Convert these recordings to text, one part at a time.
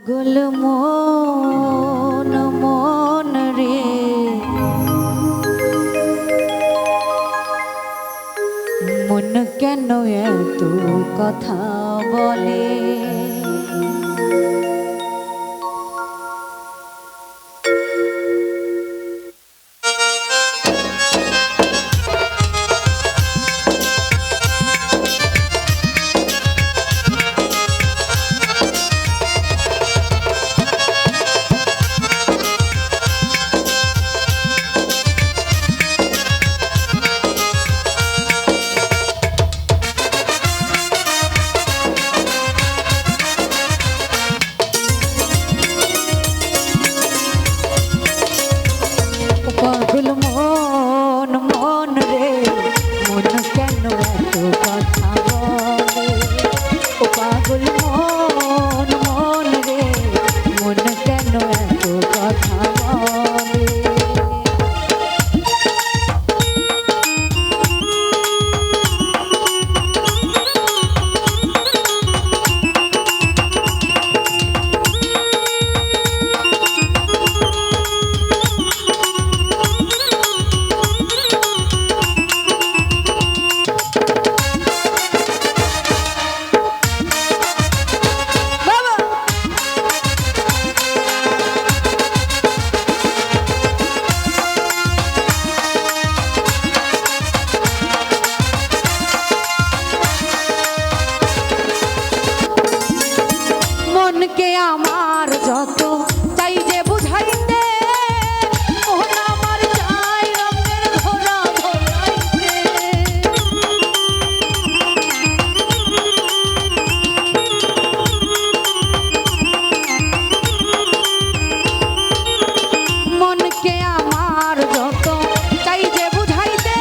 গুলমন মন রে মন কেন এত কথা বলে পাগল মন মন রে মন কেন এত কথা বলে ও পাগল মন মন রে মন কেন এত কথা বলে মনকে আমার যত চাই যে বুঝাইতে মন আমার চাই রঙের ঘোড়া ঘোরাইতে মনকে আমার যত চাই যে বুঝাইতে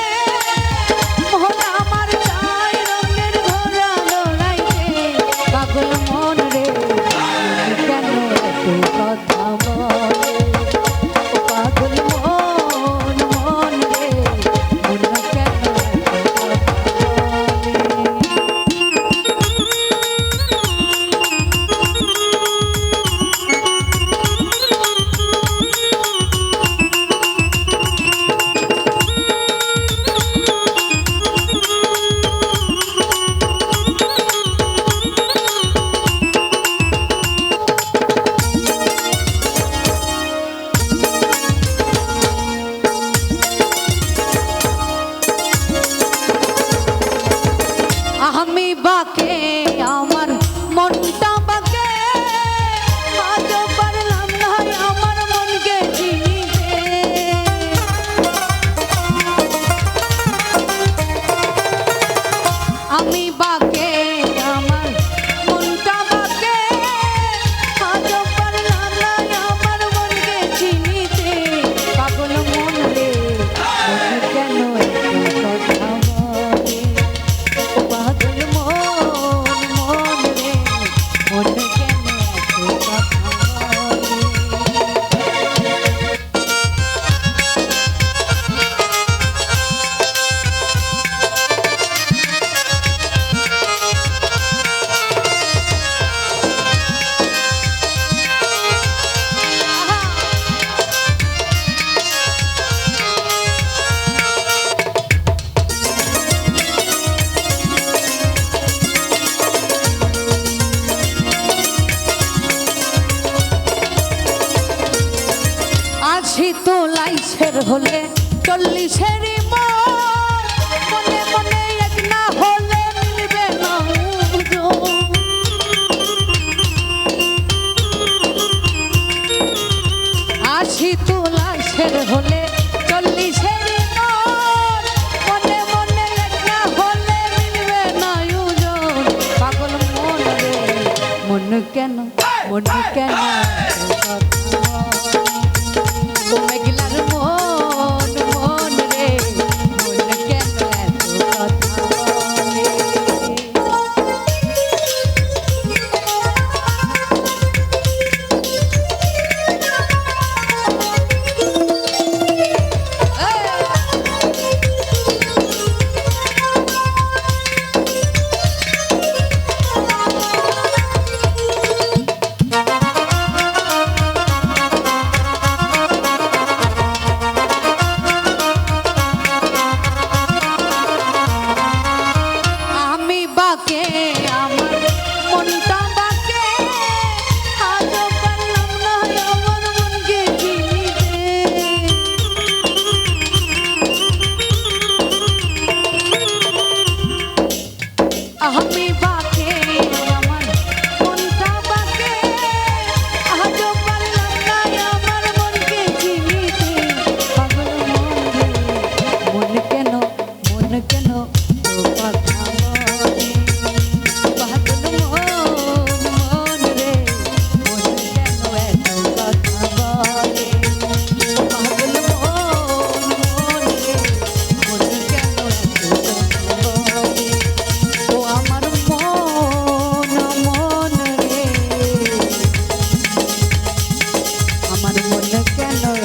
মন আমার চাই রঙের ঘোড়া ঘোরাইতে পাগল মন রে কেন এত কথা বলে ও পাগল মন মন রে মন কেন এত কথা আমি বাকে আমার মনটা বাকে আজ পারলাম না আমার মনকে চিনিতে আমি বাকে আমার মনটা বাকে আজ পারলাম না আমার মনকে চিনিতে পাগল মন রে মন কেন এত কথা বলে পাগল মন মন রে মন কেন এত কথা বলে আছি তো লাইছের হলে 40-এর মনে মনে এক না হলে মিলবে না আছি তো লাইছের হলে 40-এর মনে মনে এক না হলে মিলবে না পাগল মন রে মন কেন ও মেঘলার মন মন রে মন কেন এত কথা বলে কেন